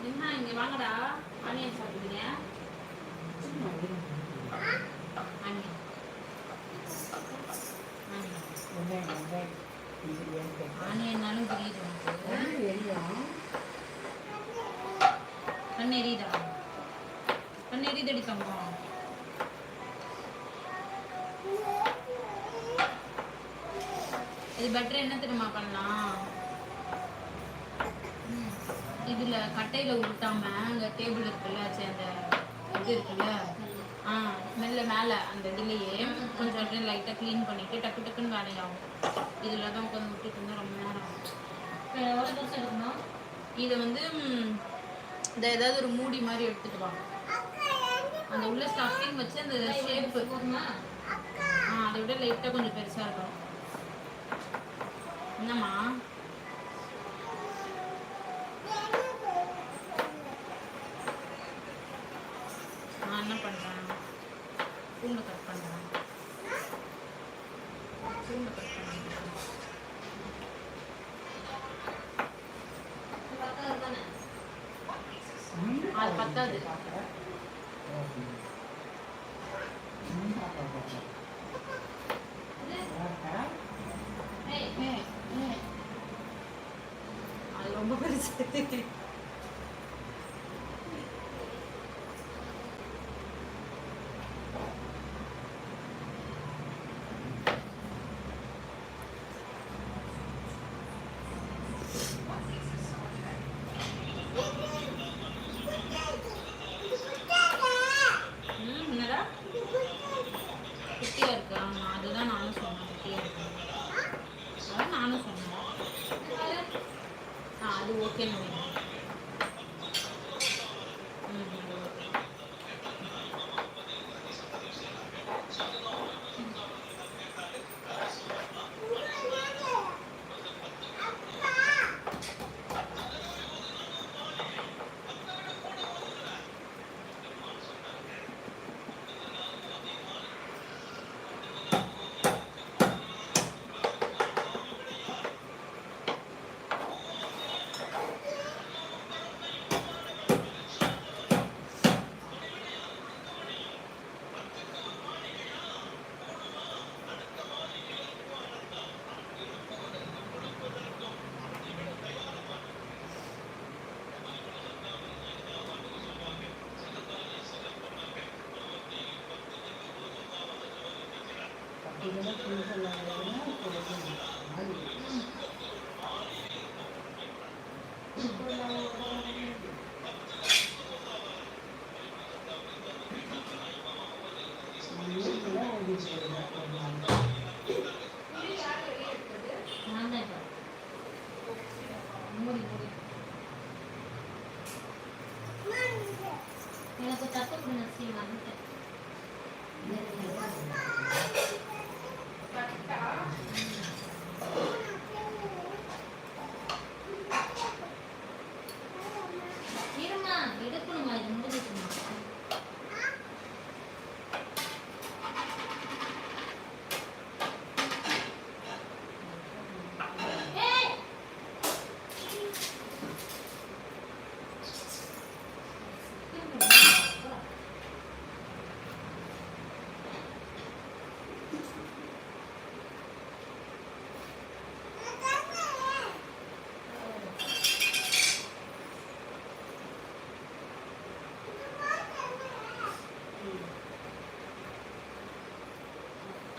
என்ன இங்க வாங்கடா, ஆனியன் சாப்பிடுறீங்க? ஆனியன்னாலும் தெரியுது கண் எரியுதா? கண் எரியுதடி தங்கம். இது பெட்டர் என்ன தெரியுமா பண்ணலாம்? இதுல கட்டையில உருட்டாம அந்த டேபிள் இருக்குல்ல, அந்த இது இருக்குல்ல, மெல்ல மேலே அந்த இதுலேயே கொஞ்சம் அப்படியே லைட்டாக க்ளீன் பண்ணிவிட்டு டக்கு டக்குன்னு வேலையாகும். இதில் தான் உட்காந்து விட்டுட்டு இருந்தால் ரொம்ப நேரம் ஆகும். எவ்வளோ தோசை எடுக்கணும்? இதை வந்து இந்த ஏதாவது ஒரு மூடி மாதிரி எடுத்துட்டு வாங்க. அந்த உள்ள ஸ்டஃபிங் வச்சு அந்த ஷேப்பு அதை விட லைட்டாக கொஞ்சம் பெருசாக இருக்கணும். என்னம்மா? நான் என்ன பண்ணுறேன், பூண்டை கட் பண்ணுறேன். பூண்டை கட் பண்ணுறேன். அது பத்தாது. அது ரொம்ப பெருசு. குட்டியா இருக்கு. ஆமா, அதுதான் நானும் சொன்னேன், குட்டியா இருக்கு. அதான் நானும் சொன்னேன். அது ஓகேன்னு நினைக்கிறேன். இதெல்லாம் எனக்கு தப்பு பண்ணி வந்துட்டேன். இருமா, எடுக்கணுமா? இது முடிஞ்சிச்சுமா?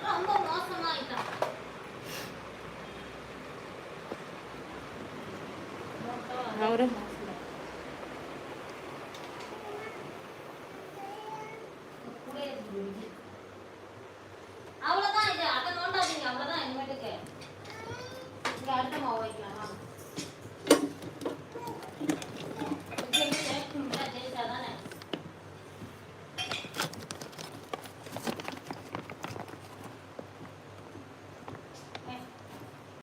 ரொம்ப மோசமா ஆயிட்டா. அவரு